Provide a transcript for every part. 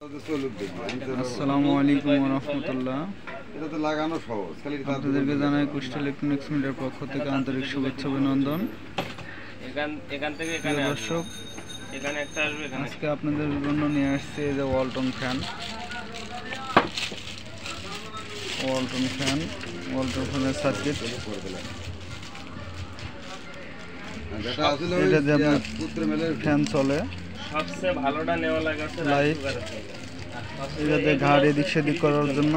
আসসালামু আলাইকুম ওয়া রাহমাতুল্লাহ। এটা তো লাগানো সহজ, খালি আপনাদেরকে জানাই কুষ্টিয়া ইলেকট্রনিক্স মিডিয়ার পক্ষ থেকে আন্তরিক শুভেচ্ছা অভিনন্দন। এখান থেকে এখানে দর্শক, এখানে একটা আসবে, এখানে আজকে আপনাদের জন্য নিয়ে আসছে এই যে ওয়ালটন ফ্যান। ওয়ালটন ফ্যানের সার্কিট। যেটা আসলে এটা যে আপনার পুত্র মেলের ফ্যান চলে, সবচেয়ে ভালোটা নেওয়া লাগাছে লাইট। এটা যে ঘাড় এদিক সেদিক করার জন্য।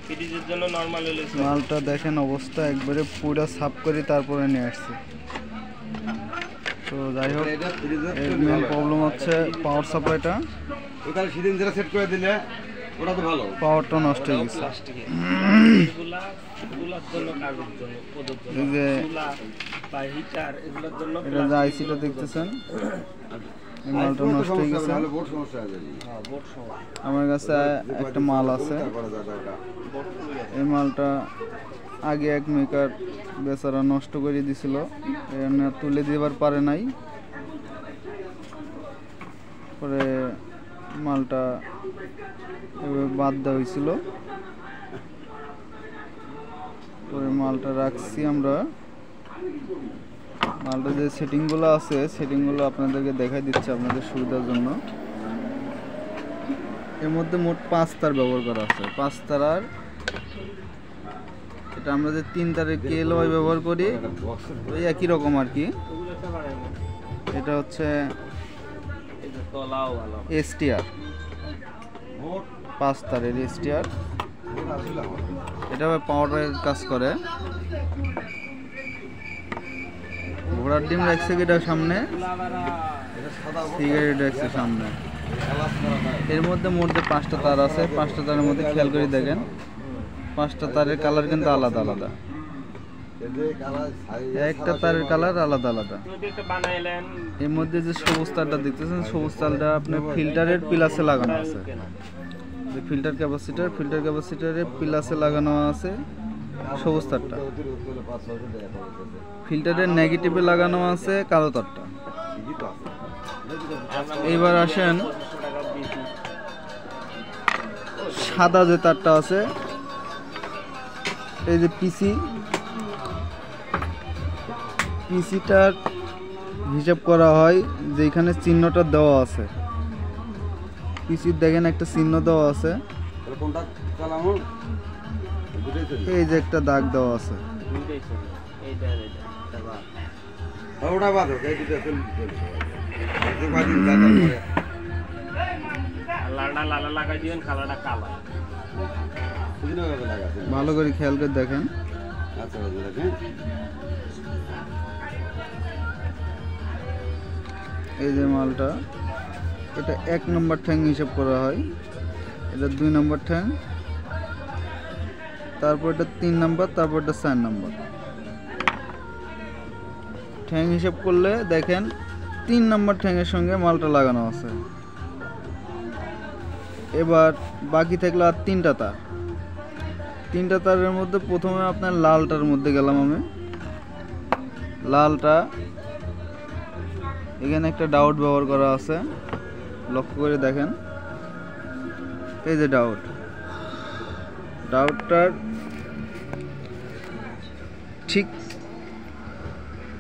ফ্রিজের জন্য নরমাল হলে মালটা দেখেন অবস্থা একবারে পুরো সাফ করে তারপরে নিয়ে আসছে। তো যাই হোক, এটা ফ্রিজের এর মেন প্রবলেম হচ্ছে পাওয়ার সাপ্লাইটা। ওখানে সিরিঞ্জ যেটা সেট করে দিলে ওটা তো ভালো, পাওয়ারটা নষ্ট হয়ে গেছে। এগুলার জন্য কাজের জন্য এই যে চুলা বা হিটার এগুলোর জন্য এটা যে আইসিটা দেখতেছেন, এই মালটা নষ্ট হয়ে গেছে। তাহলে বোর্ড সমস্যা হয়ে যাবে। বোর্ড সময় আমার কাছে একটা মাল আছে, এই মালটা আগে এক মেকার বেচারা নষ্ট করে দিছিল, এমনি তুলে দিবার পারে নাই। পরে মালটা এভাবে বাদ দেওয়া হয়েছিল, পরে মালটা রাখছি আমরা। মালটা যে সেটিংগুলো আছে, সেটিংগুলো আপনাদেরকে দেখাই দিচ্ছি আপনাদের সুবিধার জন্য। এর মধ্যে মোট 5 তার ব্যবহার করা আছে। 5 তারার, এটা আমরা যে 3 তারের কেএলওয়াই ব্যবহার করি ওই একই রকম আর কি। এটা হচ্ছে এটা তলাও ভালো। এসটিআর, 5 তারের এসটিআর। এটা পাওয়ারের কাজ করে। ঘোড়ার ডিম রাখছে এটা সামনে, সিগারেট রাখছে সামনে। এর মধ্যে মোট 5টা তার আছে। 5টা তারের মধ্যে খেয়াল করে দেখেন, 5টা তারের কালার কিন্তু আলাদা আলাদা। একটা তারের কালার আলাদা আলাদা। এর মধ্যে যে সবুজ তারটা দেখতেছেন, সবুজ তারটা আপনার ফিল্টারের প্লাসে লাগানো আছে। যে ফিল্টার ক্যাপাসিটারের প্লাসে লাগানো আছে সবুজ তারটা, ফিল্টারের নেগেটিভে লাগানো আছে কালো তারটা। এইবার আসেন সাদা যে তারটা আছে, এই যে পিসিটার হিসাব করা হয় যেখানে চিহ্নটা দেওয়া আছে। পিসির দেখেন একটা চিহ্ন দেওয়া আছে, এই যে একটা দাগ দেওয়া আছে। ভালো করে খেয়াল করে দেখেন। এই যে মালটা, এটা 1 নম্বর ঠ্যাং হিসাব করা হয়, এটা 2 নম্বর ঠ্যাং, তারপর এটা 3 নম্বর, তারপর এটা 4 নম্বর ঠ্যাং হিসাব করলে দেখেন 3 নম্বর ঠ্যাংয়ের সঙ্গে মালটা লাগানো আছে। এবার বাকি থাকলো আর 3টা তার। 3টা তারের মধ্যে প্রথমে আপনার লালটার মধ্যে গেলাম আমি। লালটা এখানে একটা ডাউট ব্যবহার করা আছে, লক্ষ্য করে দেখেন। এই যে ডাউটটার ঠিক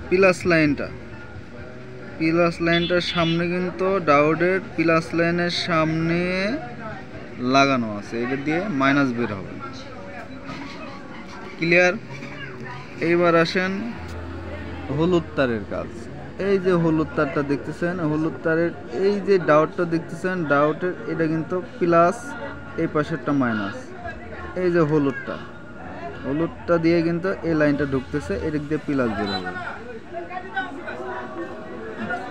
প্লাস লাইনটার সামনে কিন্তু ডাউটের প্লাস লাইনের সামনে লাগানো আছে, এটা দিয়ে মাইনাস বের হবে। ক্লিয়ার? এইবার আসেন হলুদ তারের কাজ। এই যে হলুদ তারটা দেখতেছেন, হলুদ তারের এই যে ডাউটটা দেখতেছেন, ডাউটের এটা কিন্তু প্লাস, এই পাশেরটা মাইনাস। এই যে হলুদটা দিয়ে কিন্তু এই লাইনটা ঢুকতেছে, এদিক দিয়ে প্লাস বের হবে।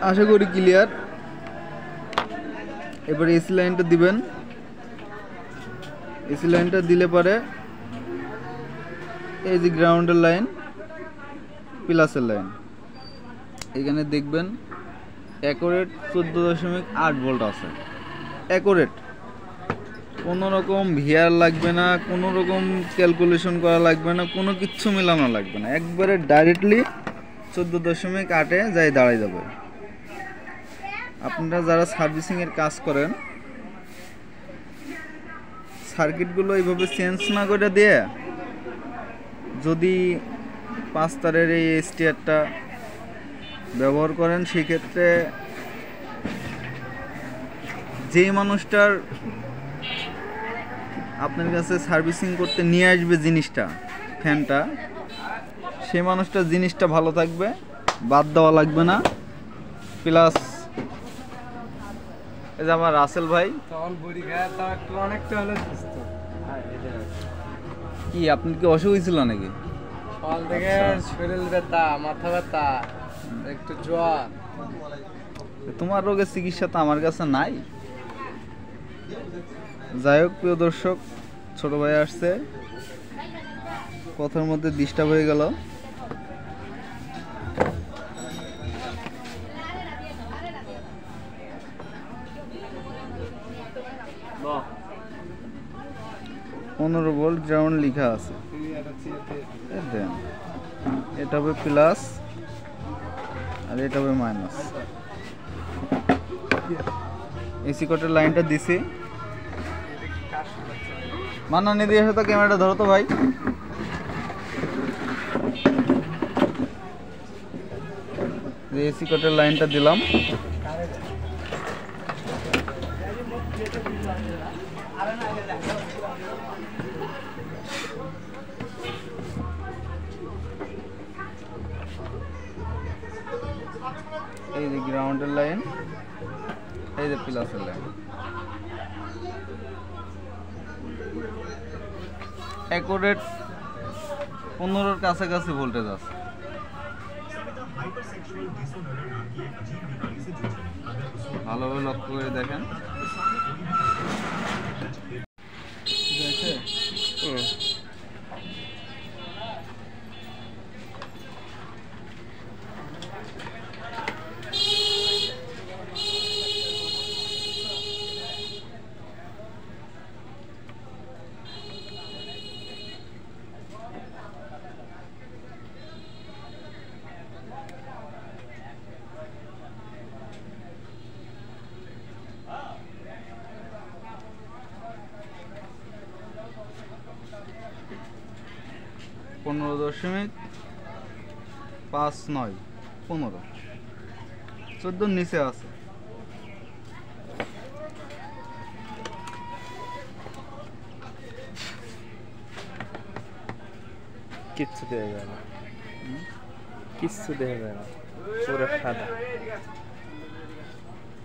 আশা করি ক্লিয়ার। এবার এসি লাইনটা দিবেন। এসি লাইনটা দিলে পরে এই যে গ্রাউন্ডের লাইন, প্লাসের লাইন, এখানে দেখবেন অ্যাকুরেট 14.8 ভোল্ট আছে। অ্যাকুরেট, কোনো রকম ভিআর লাগবে না, কোনো রকম ক্যালকুলেশন করা লাগবে না, কোনো কিচ্ছু মেলানো লাগবে না, একবারে ডাইরেক্টলি 14.8-এ যাই দাঁড়াই যাবে। আপনারা যারা সার্ভিসিংয়ের কাজ করেন সার্কিটগুলো এইভাবে চেঞ্জ না করে দিয়ে যদি 5 তারের এই স্টিয়ারটা ব্যবহার করেন, সেক্ষেত্রে যেই মানুষটার আপনার কাছে সার্ভিসিং করতে নিয়ে আসবে জিনিসটা, ফ্যানটা, সেই মানুষটার জিনিসটা ভালো থাকবে, বাদ দেওয়া লাগবে না। প্লাস এই যে আমার রাসেল ভাই, তখন বুড়ি খায় তা একটু অনেকটা হলে সুস্থ। কি আপনি কি অসুখ হয়েছিল নাকি? সকাল থেকে শরীর ব্যথা, মাথা ব্যথা, একটু জ্বর। তোমার রোগের চিকিৎসা তো আমার কাছে নাই। যাই হোক প্রিয় দর্শক, ছোট ভাই আসছে, কথার মধ্যে ডিস্টার্ব হয়ে গেল। বাহ, 15 ভোল্ট গ্রাউন্ড লেখা আছে। এই দেন, এটা হবে প্লাস আর এটা হবে মাইনাস। এসি কোটের লাইনটা দিছি। মান্নানি দিয়ে এসে তো ক্যামেরাটা ধরো তো ভাই। এসি কোটের লাইনটা দিলাম। এই যে গ্রাউন্ডের লাইন, এই যে প্লাসের লাইন। অ্যাকুরেট 15-র কাছাকাছি ভোল্টেজ আছে। ভালোভাবে লক্ষ্য করে দেখেন। ঠিক আছে? পনেরো 15.59 15 14 নিচে আছে। কিচ্ছু দেওয়া যায় না, কিচ্ছু দেওয়া যায় না, পুরো সাদা।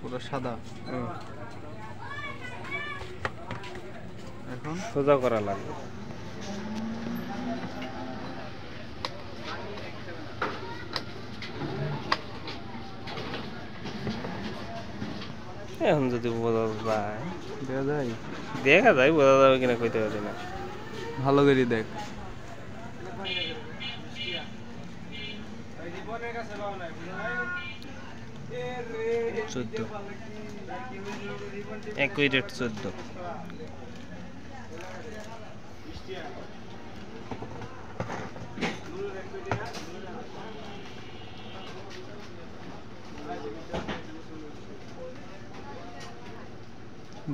পুরো সাদা। এখন সোজা করা লাগবে। এখন যদি বোঝা যায়, দেখা যায় বোঝা যাবে কিনা কইতে পারি না। ভালো করে দেখ। একই রেট 14।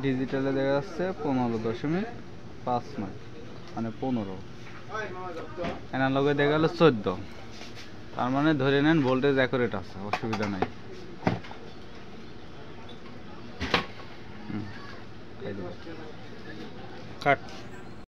ডিজিটালে দেখা যাচ্ছে 15.59 মানে 15। অ্যানালগে দেখা গেল 14। তার মানে ধরে নেন ভোল্টেজ অ্যাকুরেট আছে, অসুবিধা নাই। কাট।